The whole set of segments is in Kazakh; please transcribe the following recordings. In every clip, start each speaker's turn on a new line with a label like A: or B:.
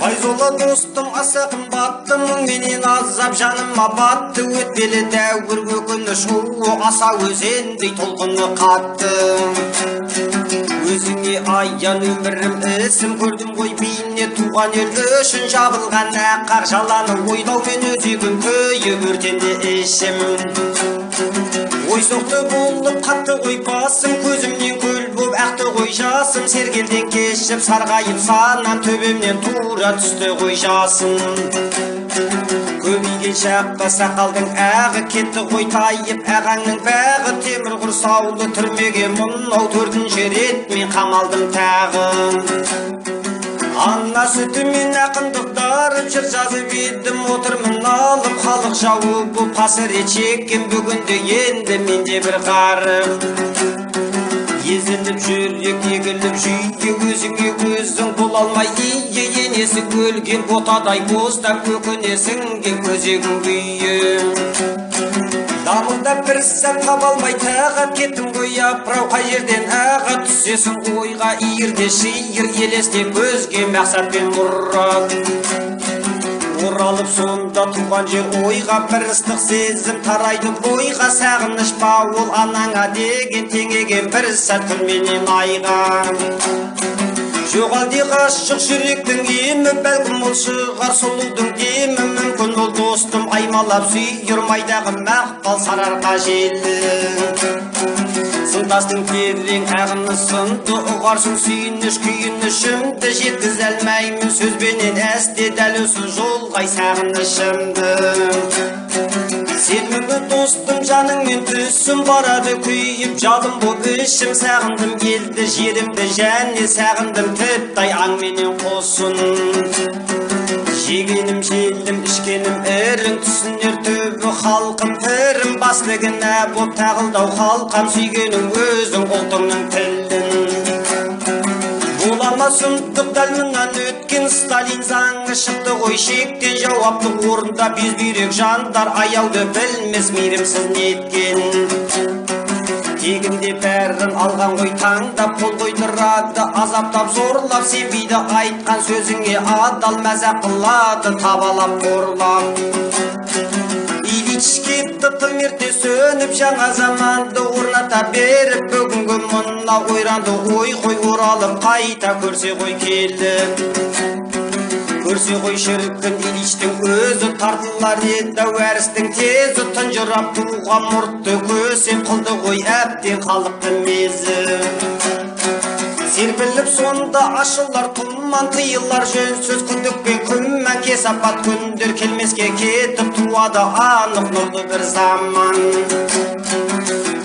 A: Файзолла достым аса қымбатты, менен азап жаныма батты. Өтпелі дәуір өкініш аса өзендей толқыны қатты. Өзіңе аян өмірім ісім, көрдім ғой бейне туған ел үшін жабылған әқар жаланы ойлаумен өзегім күйіп өртенде ішім. Ой соқты болып қатты ғой басым, көзімнен көл боп ақты ғой жасым. Сергелден кешіп сарғайып санам, төбемнен тура түсті ғой жасым. Көбейген шақта сақалдың ағы кетті ғой тайып, ағаңның бағы темір құрсаулы түрмеге мұнау төртінші рет мен қамалдым тағы. Анна сүтімен ақындық дарып жыр жазып едім, отырмын алып халық жауы бұл қасірет шеккен. бүгінде енді менде бір қарым. Езіліп жүрек егіліп жүйе, өзіңе өзің бола алмай ие, енесі өлген ботадай боздап өкінесіңге көзегің күйе. Дамылда бір сәт таба алмай тағат кеттім ғой апырау, қай жерден аға түсесің ойға, иірде шиыр елесте көзге мақсатпен мұрат. Оралып сонда туған жер ойға, бір ыстық сезім тарайды бойға. Сағыныш па ол анаңа деген теңеген бір сәт күлменен айға. Жоғалды ғашық жүректің емі, бәлкім ол шығар сұлудың демі. Мүмкін ол достым аймалап сүйір майдағы мақпал сарарға желі. Сындастың терең ағыны сынды, ұғарсың сүйініш күйінішімді. Жеткіз әлмеймін сөзбенен әсте дәл осы жолғай сағынышымды. Сенімі достым жаныңмен түсім барады күйіп, жалым боп ішім. Сағындым елді жерімді және сағындым тіптай аңменен қосын. Жегенім желім ішкенім ірің, түсінер төбі халқым пірім. Баслығына боп тағылдау халқам, сүйгенің өзің ұлтыңның тілін. Болама сұмдық дәлмінан өткен Сталин заңы шықты ғой шектен. Жауапты орында безбүйрек жандар аяуды білмес мейірімсіз неткен. Тегінде бәрін алған ғой таңдап, қол қойдырады азаптап зорлап. Сенбейді айтқан сөзіңе адал, мәзақ қылады табалап қорлап. Ильич кетті тым ерте сөніп, жаңа заманды орната беріп. Бүгінгі мұнна ойранды ой қой оралып, қайта көрсе ғой келіп. Көрсе ғой шіркін Ильичтің өзі, тартылар еді әрістің тезі. Тұнжырап туған мұртты көсеп, қылды ғой әбден халықты мезі. Серпіліп сонда ашылар тұман, тыйылар жөнсіз күдікпен күмән. Кесапат күндер келмеске кетіп, туады анық нұрлы бір заман.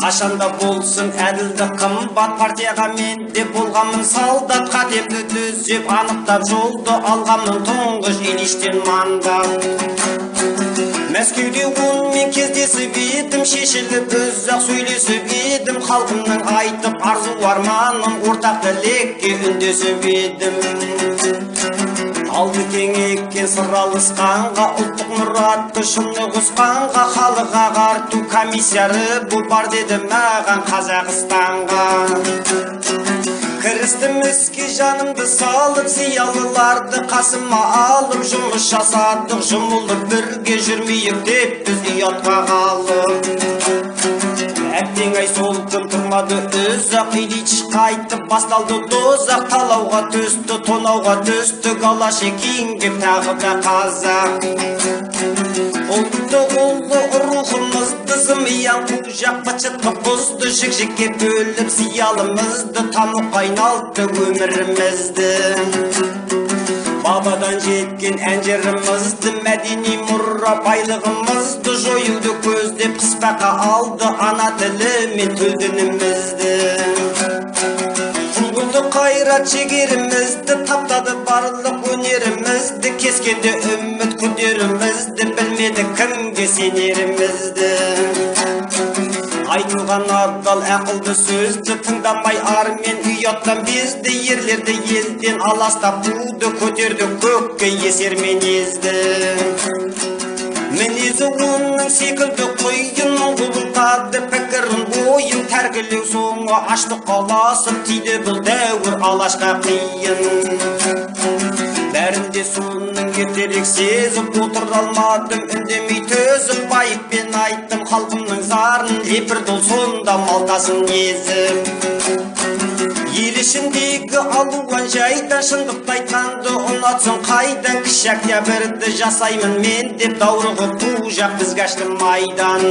A: Қашанда болсын әділді қымбат, партияға менде болғамын солдат. Қатемді түзеп анықтап жолды алғамын тұңғыш Ильичтен мандат. Мәскеуде онымен кездесіп едім, шешіліп ұзақ сөйлесіп едім. Халқымның айтып арзу арманын, ортақ тілекке үндесіп едім. Алды кеңеккен сыр алысқанға, ұлттық мұратты шыны құсқанға. Халық ағарту комиссары бұл бар деді маған Қазақстанға. Кірістім іске жанымды салып, зиялыларды қасыма алып. Жұмыс жасадық жұмылып, бірге жүрмейік деп біз ұятқа қалып. Әттең ай сол күн тұрмады үзақ, Ильич қайтып басталды дозақ. Талауға түсті, тонауға түсті, Голошекин кеп тағы да қазақ. Ұлтты ұлы рухымызды зымиян қужақ бычытқы бұзды. Жік-жікке бөліп зиялымызды, тамұқ айналды өмірімізді. Бабадан жеткен әнжерімізді, мәдени мұра байлығымызды жойуды көздеп қыспаққа алды ана тілі мен төлдінімізді. Құлғылды қайрат жегерімізді, таптады барлық өнерімізді. Кескенде үміт күдерімізді, білмеді кімге сенерімізді. айтылған адал ақылды сөзді тыңдамай ар мен ұяттан безді, ерлерді елден аластап туды, көтерді көкке есер мінезді. Мінезі оның секілді құйын, құбылтады пікірін ойын, тәркілеу соңы аштық қаласып тиді бұл дәуір алашқа қиын. Бәрінде соның ертерек сезіп отыр алмадым, үндемей төзіп байыппен айттым халқымның зарын, лепірділ сонда малтасын езіп. Ел ішіндегі алуан жайдан шындықты айтқанды ұнатсын қайдан, кішәкте бірді жасаймын мен деп даурығып ту жақ бізге ашты майдан.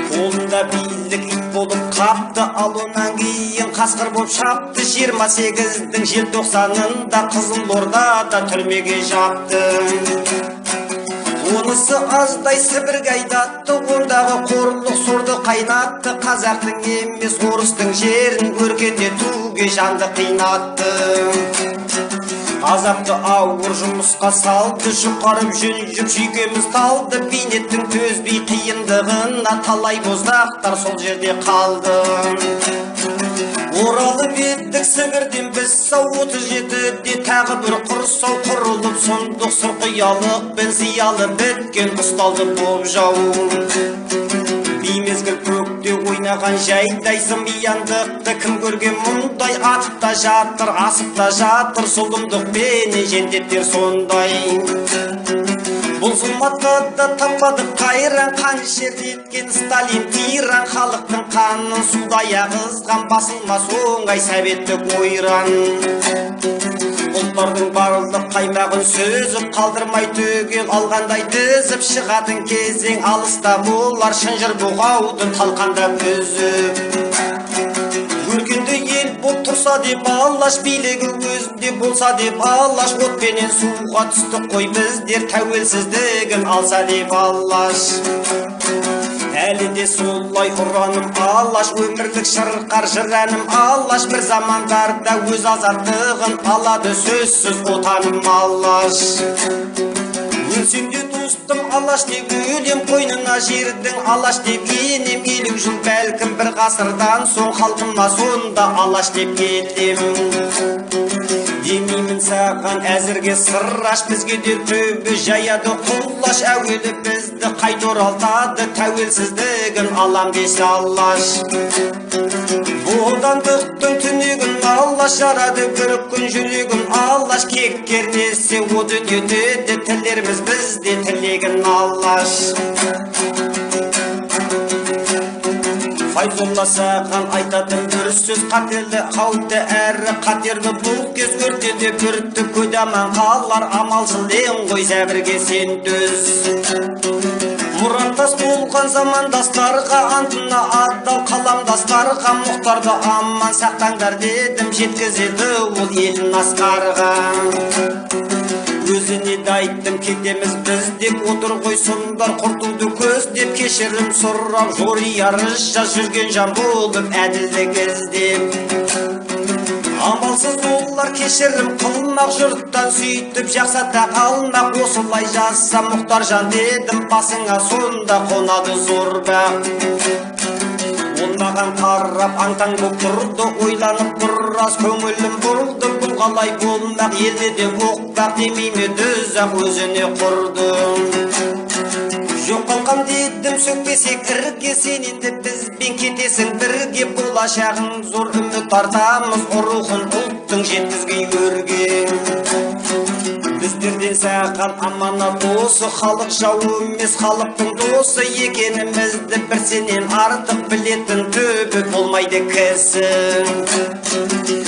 A: Қолында билік ит болып қапты, ал онан кейін қасқыр болып шапты. 28-дің желтоқсанында Қызылордада түрмеге жапты. Онысы аздай Сібірге айдатты, ондағы қорлық сорды қайнатты. Қазақтың емес орыстың жерін өркендетуге жанды қинатты. Азапты ауыр жұмысқа салды, жұқарып жүнжіп жүйкеміз талды. Бейнеттің төзбей қиындығына талай боздақтар сол жерде қалды. Оралып еттік Сібірден біз сау, 37-де тағы бір құрсау құрылып, сұмдық сұрқиялық пен зиялы біткен ұсталды боп жау. Беймезгіл көкте ойнаған жайдай зымияндықты кім көрген мұндай, атып та жатыр, асып та жатыр, зұлымдық пен жендеттер сондай. Бұл зұлматқа да таппадық қайран, қан шертеткен Сталин тиран, халықтың қанын судай ағызған, басылмас оңай советтік ойран. Ұлттардың барлық қаймағын сөзіп, қалдырмай түгел алғандай тізіп, шығатын кезең алыста болар, шынжыр бұғауды талқандап үзіп. Өркенді ел бұл тұрса деп алаш, билігі өзінде болса деп алаш, отпенен суға түсті қой біздер, тәуелсіздігін алса деп алаш. Әлі де солай ұраным алаш, өмірлік шырқар жыр әнім алаш, бір замандарда өз азаттығын алады сөзсіз отаным алаш. Өлсем де достым алаш деп өлем, қойнына жердің алаш деп енем, 50 жыл бәлкім бір ғасырдан соң халқыма сонда алаш деп кетем. Демеймін саған әзірге сыраш, бізге де төбе жаяды құлаш, әуелі бізді қайт оралтады, тәуелсіздігін алам десе алаш. Бодандықтың түнегін алаш, жарады бір күн жүрегін алаш, кек кернесе о дүниеде де тілеріміз бізде тілегін алаш. Файзолла саған айтатын бір сөз, қателі қауіпті әрі қатерлі бұл кез, өртеде бүртті көдаман қалар, амалсыз ең ғой зәбірге сен төз. Мұраттас болған замандастарға, антына адал қаламдастарға, мұқтарды аман сақтаңдар дедім, жеткізеді ол елін асқарға. Өзіне де айттым кетеміз біз деп, отыр ғой сұмдар құртуды көз деп, кешірім сұрап жори арыз жаз жүрген жан болып әділдік іздеп. Амалсыз олар кешірім қылмақ, жұрттан сөйтіп жақсата қалмақ, осылай жазса мұқтар жан дедім, басыңа сонда қонады зор бақ. Ол маған қарап аңтаң боп тұрды, ойланып біраз көңілім бұрылды, бұл қалай болмақ, елде де оқтақ демейме дүзақ өзіне құрды. Жоқ қалқам дедім сөкпесек ірге, сен енді бізбен кетесің бірге, болашағың зор үміт артамыз, рухын ұлттың жеткізгей өрге. Біздерден саған аманат осы, халық жау емес халықтың досы, екенімізді бір сенен артық білетін төбі болмайды кісі.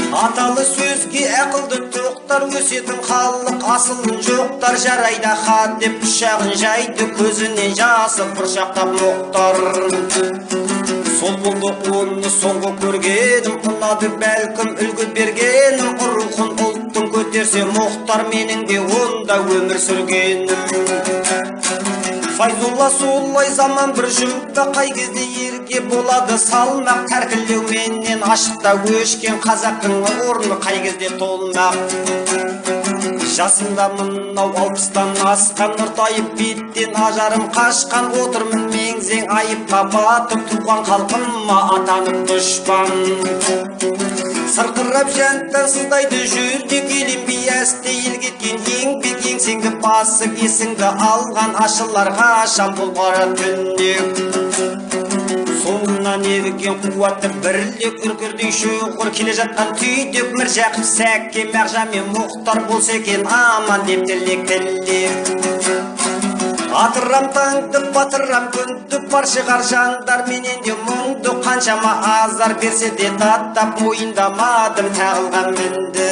A: Аталы сөзге ақылды тоқтар, өсетін халық асылын жоқтар, жарайда хат деп пышағын жайды, көзінен жасы бұршақтап мұқтар. Сол болды оны соңғы көргенім, ұнады бәлкім үлгі бергенім, рухын ұлттың көтерсе мұқтар, менің де онда өмір сүргенім. Файзолла солай заман бір жұмда, қай кезде ерге болады салмақ, тәркілеу менен ашықта өшкен қазақтың орны қай кезде толмақ. Жасында мынау 60-тан асқан, нұртайып беттен ажарым қашқан, отырмын меңзең айыпқа батып, туған халқыма атанып дұшпан. Сырқырап жанттан сыздайды жүрдек, еленбей әсте ел кеткен еңбек, еңсеңді басып есіңді алған, ашыларға шам бұл қара түндек. Соңынан ерген қуатты бірлік, үркірдей шоғыр келе жатқан түйдек, Міржақып Сәкке Мағжан мен Мұхтар болса екен аман деп тілек. Атырам таңды, батырам күнді, бар шығар жандар менен де мұңды, қаншама азар берсе де таттап, мойындамадым тағылған мінді.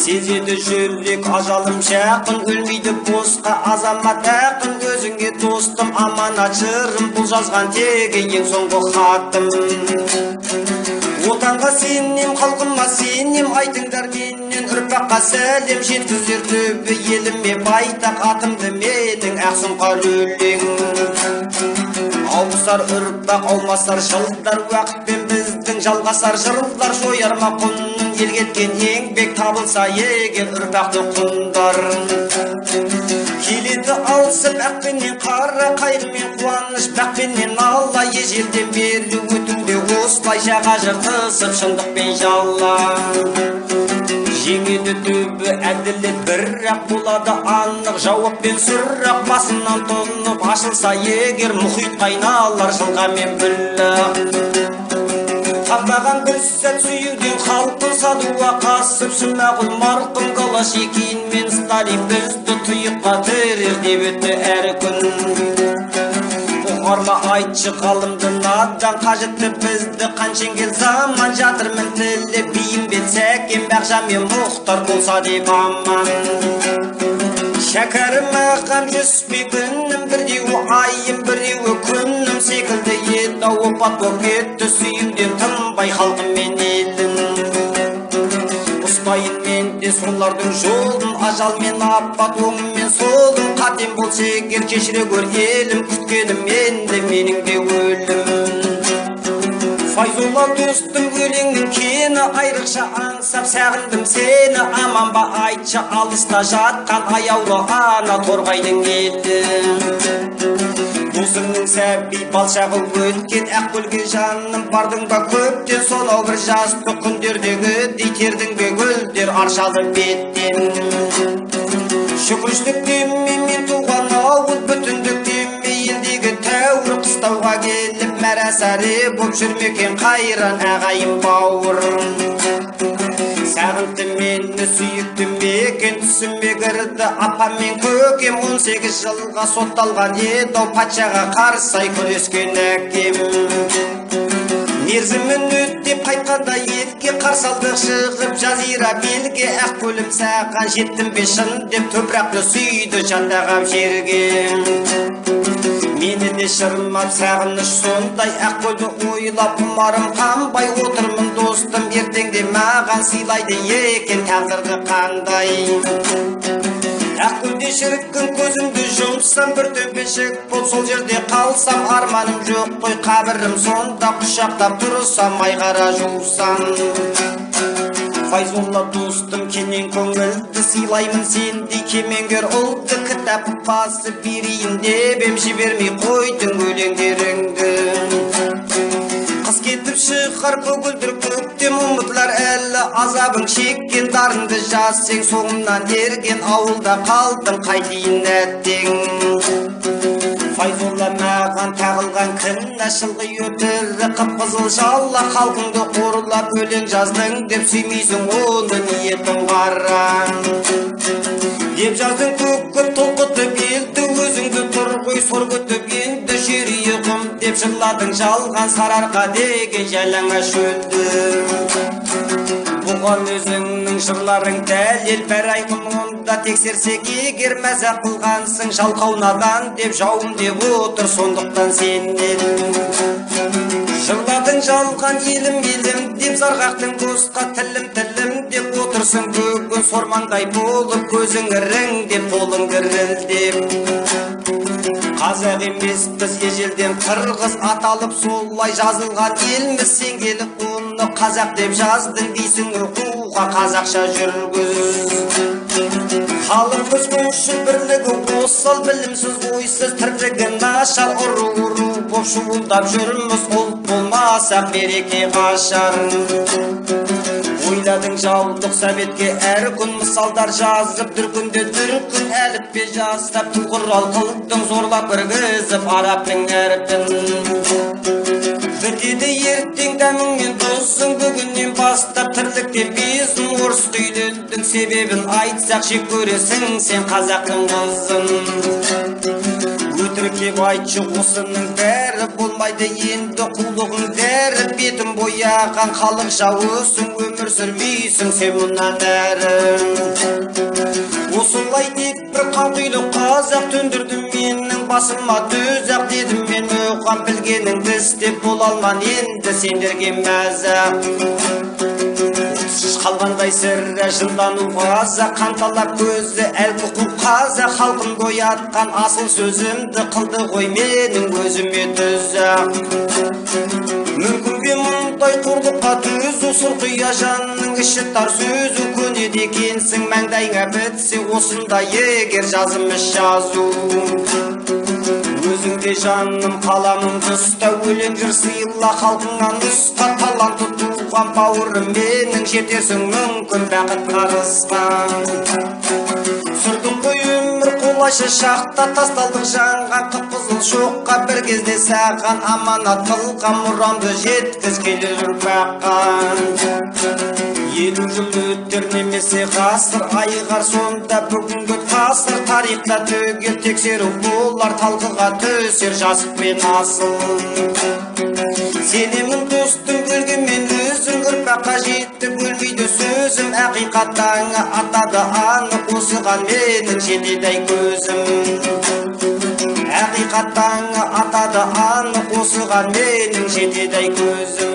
A: Сезеді жүрек ажалым жақын, өлмейді босқа азамат ақын, өзіңе достым аманат жырым, бұл жазған тегі ең соңғы хатым. Отанға сенем, халқыма сенем, айтыңдар менен ұрпаққа сәлем, жеткізер төбе еліме байтақ, атымды менің ақсұңқар өлең. Ауысар ұрпақ, аумасар жылдар, уақытпен біздің жалғасар жырлар, жояр ма құнның ел кеткен еңбек, табылса егер ұрпақты құндар. Келеді алысып әқпеннен қара, қайғымен қуаныш бәқпеннен алла, ежелден бері өтінде осылай жаға жыртысып шындықпен жаула. Жеңеді төбі әділет бірақ, болады анық жауаппен сұрақ, басынан тұнып ашылса егер мұхит қайналар жылға мен бүлі. Таппаған бір сәт сүйуден халқын садуға қасып, Смағұл марқұм Голощекин мен Сталин бізді тұйыққа тірер деп өтті әр күн. Ұғарма айтшы қалымды надан, қажетті бізді қаншенгел заман, жатырмын тілі Бейімбет Сәкен Мағжан мен Мұхтар болса деп аман. Шәкәрім ағам жүспей күнім, бірдеуі айым біреуі күнім секілді еді, опат боп кетті сүйімден тынбай халқым мен елім. Ұстайын мен де солардың жолын, ажал мен апат оңым мен солым, қатем болса егер кешіре көр елім, күткенім енді менің де өлім. Файзолла достым өлеңнің кені, айрықша аңсап сағындым сені, аман ба айтшы алыста жатқан аяулы ана торғайдың елі. Досыңның сәби балшағы өткен, Ақкөлге жаным бардың ба көптен, сонау бір жасты күндердегі дейтердің бе гүлдер аршалы беттен. Шүкіршілік деме мен туған ауыл, бүтіндік деме елдегі тәуір, қыстауға келіп мәрәсәрі боп жүрмекен қайран ағайын бауыр. Сағынты мені сүйікті мекен, түсіме кірді апам мен көкем, 18 жылға сотталған еді, патшаға қарсы күрескен әкем. Мерзімін өттеп қайтқанда елге қарсалдық шығып, жазира белге Ақкөлім саған жеттім бе шын деп, топырақты сүйді жандағам жерге. Мені де шырмап сағыныш сондай, Ақкөлді ойлап ұмарым қанбай, отырмын достым ертеңде маған сыйлайды екен тағдырды қандай. Ақкөлде шіріккін көзімді жұмсам, бір төмпешік бол сол жерде қалсам, арманым жоқ қой қабірім сонда, құшақтап тұрсам айғара жусам. Файзолла достым кенен көңілді, сыйлаймын сендей кемеңгер ұлды, кітап басып берейін деп ем, жібермей қойдың өлеңдеріңді. Қыс кетіп шығар көгілдір көктем, ұмытылар әлі азабың шеккен, дарынды жас сен соңымнан ерген, ауылда қалдың қайтейін әттең. Файзолла маған тағылған кінә, шылғы өтірі қып-қызыл жала, халқыңды қорлап өлең жаздың деп, сүймейсің оны ниетің қара. Деп жаздың көкіп толқытып елді, өзіңді тұр ғой сор көтіп енді, жүйрие құм деп жырладың жалған, сарыарқа деген жалаңа шөлді. Бұған өзіңнің жырларың дәлел, бәр айқын онда тексерсек егер, мәзақ қылғансың жалқау надан деп, жауым деп отыр сондықтан сенен. Жырладың жалған елім елім деп, зарғақтың босқа тілім тілім деп отыр отырсың бүгін сормаңдай болып, көзің іріңдеп, қолың дірілдеп. Қазақ емеспіз ежелден қырғыз аталып, солай жазылған елміз. Сен келіп оны қазақ деп жаздың дейсің, оқуға қазақша жүргіз. Халқымыз үшін бірлігі осал, білімсіз ойсыз тірлігі нашар. Ұру боп шуылдап жүрміз, ұлт болмасақ береке қашар. Ойладың жаудық советке әр күн мысалдар жазып, дүркінде дүркін әліппе жастап, тұлғырал қылдың зорлап біргізіп арабтың әрпін. Бітеді ертең дәміңмен досың, бүгіннен бастап тірліктен безін. Орысты үйлендің себебін айтсақ жек көресің сен қазақтың қызын. Өтірік деп айтшы осының бәрі болмайды енді, қулығың дәрі. Бетін бояған халық жауысың, өмір сүрмейсің сен мұнан әрі. Осылай деп бір қанқұйлы қазақ төндірді менің басыма төзақ. Дедім мен оған білгеніңді істеп бола алман енді сендерге мәзақ. Қалғандай сірі жындану қазақ, қанталап көзі әлқұқыл қазақ. Халқын боятқан асыл сөзімді қылды ғой менің өзіме тұзақ. Мүмкін бе мұндай қорлыққа төзу, сұрқия жанның іші тар сөзу. Көнеді екенсің маңдайыңа бітсе осындай егер жазымыз жазу. Өзіңде жаным қаламым тұста, өлең жыр сыйла халқыңа нұсқа. Таланты туған бауырым менің, жетерсің мүмкін бақыт қарысқа. Сүрдің ғой өмір қолайшы шақта, тасталдық жанған қып-қызыл шоққа. Бір кезде саған аманат қылған, мұрамды жеткіз келер ұрпаққа. 50 жыл өттер немесе ғасыр, айығар сонда бүгінгі тасыр. Тарихта түгел тексеру болар, талқыға түсер жасық пен асыл. Сенемін достым бөлгенмен өзің, ұрпаққа жетті бөлмейді сөзім. Ақиқаттаңы атады анық, осыған менің жетеді көзім. Ақиқаттаңы атады анық, осыған менің жетеді көзім.